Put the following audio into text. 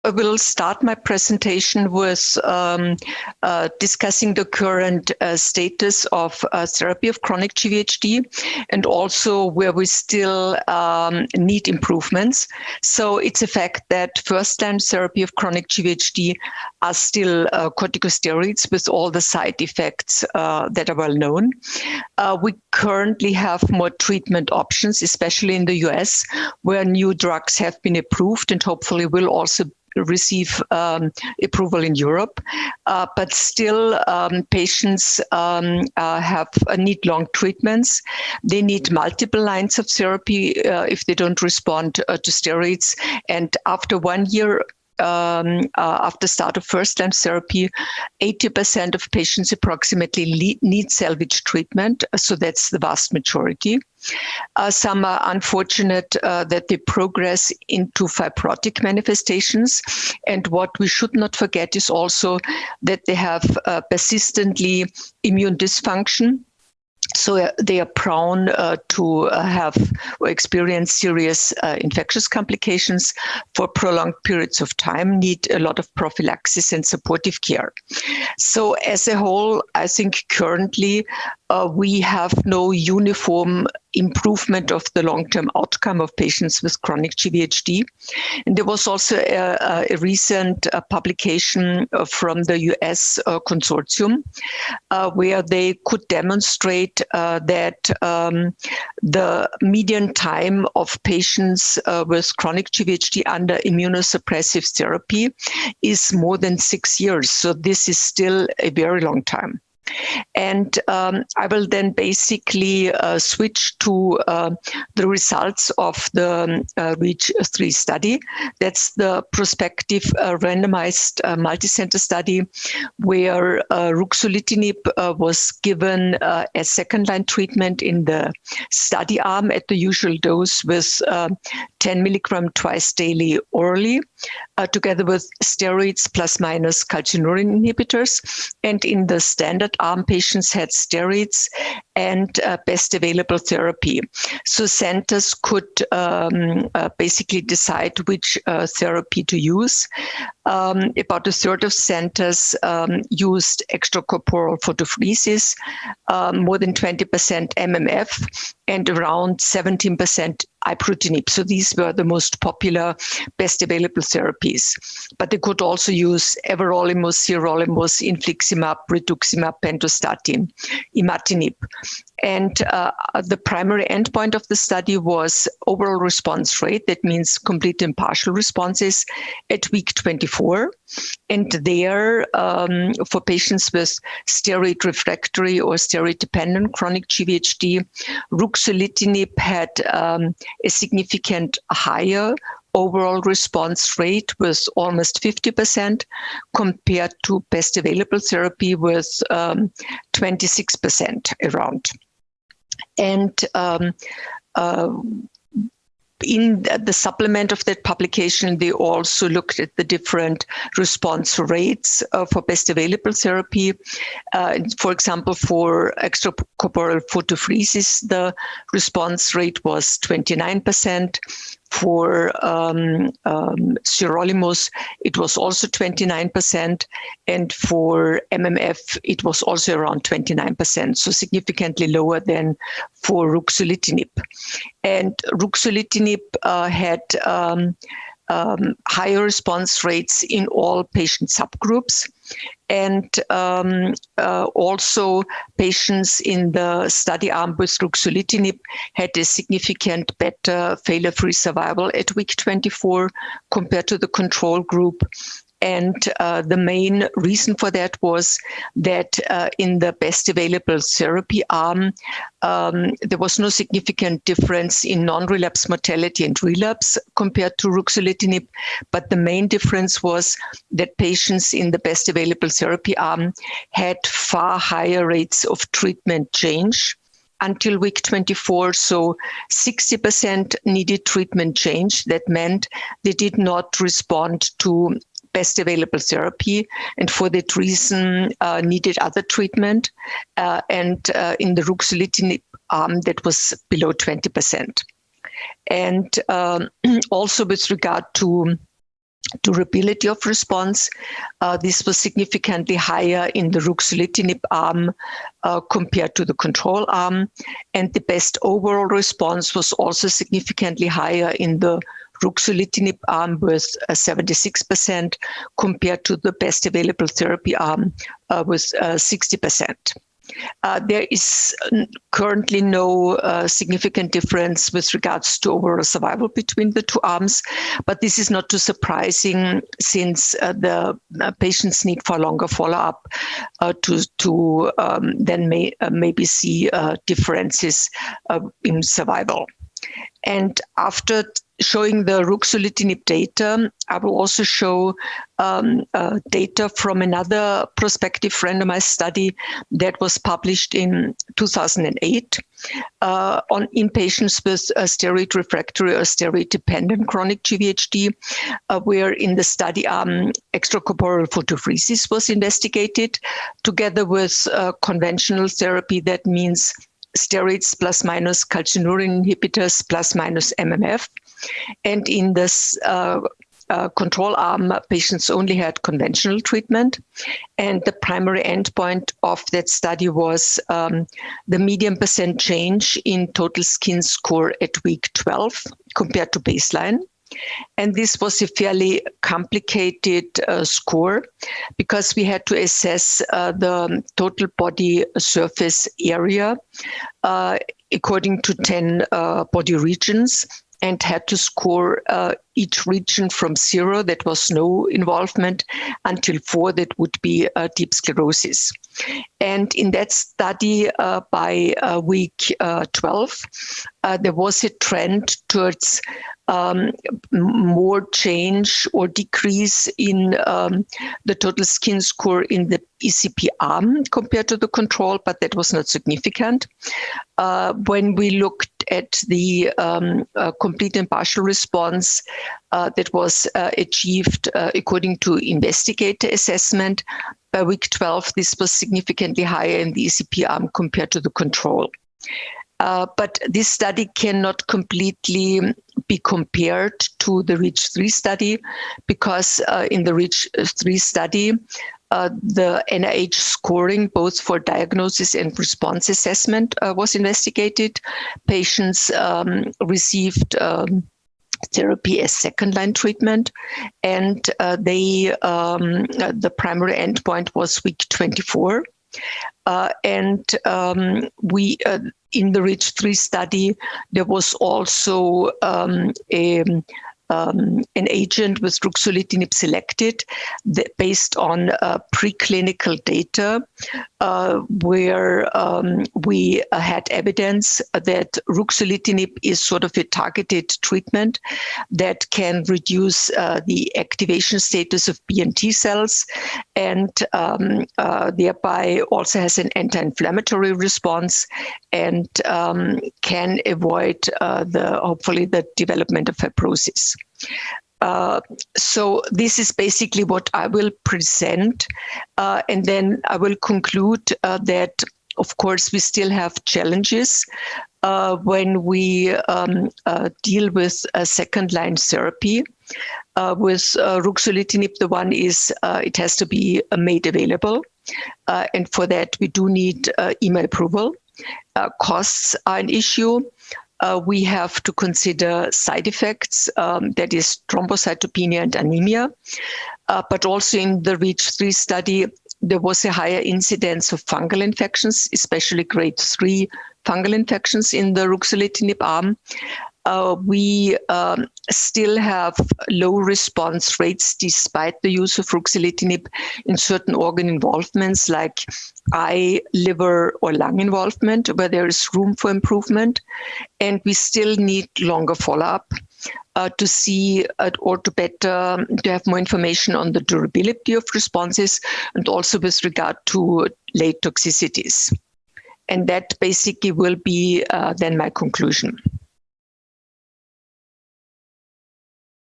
I will start my presentation with discussing the current status of therapy of chronic GVHD and also where we still need improvements. So it's a fact that first-line therapy of chronic GVHD are still corticosteroids with all the side effects that are well known. We currently have more treatment options, especially in the US, where new drugs have been approved and hopefully will also receive approval in Europe. But still, patients need long treatments. They need multiple lines of therapy if they don't respond to steroids. And after 1 year, after start of first-line therapy, 80% of patients approximately need salvage treatment. So that's the vast majority. Some are unfortunate that they progress into fibrotic manifestations. And what we should not forget is also that they have persistently immune dysfunction. So they are prone to have or experience serious infectious complications for prolonged periods of time, need a lot of prophylaxis and supportive care. So as a whole, I think currently we have no uniform improvement of the long-term outcome of patients with chronic GVHD. And there was also a recent publication from the US consortium where they could demonstrate that the median time of patients with chronic GVHD under immunosuppressive therapy is more than 6 years. So this is still a very long time. And I will then basically switch to the results of the REACH3 study. That's the prospective randomized multicenter study where Ruxolitinib was given as second-line treatment in the study arm at the usual dose with 10 milligram twice daily orally, together with steroids plus minus calcineurin inhibitors. And in the standard arm, patients had steroids and best available therapy. So centers could basically decide which therapy to use. About a third of centers used extracorporeal photopheresis, more than 20% MMF, and around 17% ibrutinib. So these were the most popular, best available therapies. But they could also use everolimus, sirolimus, infliximab, rituximab, pentostatin, imatinib. And the primary endpoint of the study was overall response rate. That means complete and partial responses at week 24. And there, for patients with steroid-refractory or steroid-dependent chronic GVHD, Ruxolitinib had a significant higher overall response rate with almost 50% compared to best available therapy with 26% around. And in the supplement of that publication, they also looked at the different response rates for best available therapy. For example, for extracorporeal photopheresis, the response rate was 29%. For sirolimus, it was also 29%, and for MMF, it was also around 29%, so significantly lower than for Ruxolitinib. And Ruxolitinib had higher response rates in all patient subgroups. And also patients in the study arm with Ruxolitinib had a significant better failure-free survival at week 24 compared to the control group. And the main reason for that was that in the best available therapy arm, there was no significant difference in non-relapse mortality and relapse compared to Ruxolitinib. But the main difference was that patients in the best available therapy arm had far higher rates of treatment change until week 24. So 60% needed treatment change. That meant they did not respond to best available therapy, and for that reason needed other treatment. And in the Ruxolitinib arm, that was below 20%. And also with regard to durability of response. This was significantly higher in the ruxolitinib arm compared to the control arm. And the best overall response was also significantly higher in the ruxolitinib arm with 76% compared to the best available therapy arm with 60%. There is currently no significant difference with regards to overall survival between the two arms, but this is not too surprising since the patients need for longer follow-up to then maybe see differences in survival. And after showing the ruxolitinib data, I will also show data from another prospective randomized study that was published in 2008 in patients with steroid-refractory or steroid-dependent chronic GvHD, where in the study extracorporeal photopheresis was investigated together with conventional therapy. That means steroids plus minus calcineurin inhibitors plus minus MMF. And in this control arm, patients only had conventional treatment. And the primary endpoint of that study was the median % change in total skin score at week 12 compared to baseline. And this was a fairly complicated score because we had to assess the total body surface area according to 10 body regions, and had to score each region from 0, that was no involvement, until 4, that would be deep sclerosis. And in that study, by week 12, there was a trend towards more change or decrease in the total skin score in the ECP arm compared to the control, but that was not significant. When we looked at the complete and partial response that was achieved according to investigator assessment, by week 12, this was significantly higher in the ECP arm compared to the control. But this study cannot completely be compared to the REACH3 study because in the REACH3 study, the NIH scoring both for diagnosis and response assessment was investigated. Patients received therapy as second-line treatment, and the primary endpoint was week 24. We in the REACH3 study, there was also an agent with ruxolitinib selected based on preclinical data where we had evidence that ruxolitinib is sort of a targeted treatment that can reduce the activation status of B and T cells, and thereby also has an anti-inflammatory response and can avoid hopefully the development of fibrosis. So this is basically what I will present, and then I will conclude that, of course, we still have challenges when we deal with a second-line therapy. With ruxolitinib, the one is it has to be made available, and for that we do need EMA approval. Costs are an issue. We have to consider side effects, that is thrombocytopenia and anemia. But also in the REACH3 study, there was a higher incidence of fungal infections, especially grade 3 fungal infections in the ruxolitinib arm. We still have low response rates despite the use of ruxolitinib in certain organ involvements like eye, liver, or lung involvement, where there is room for improvement. And we still need longer follow-up to see or to have more information on the durability of responses and also with regard to late toxicities. And that basically will be then my conclusion.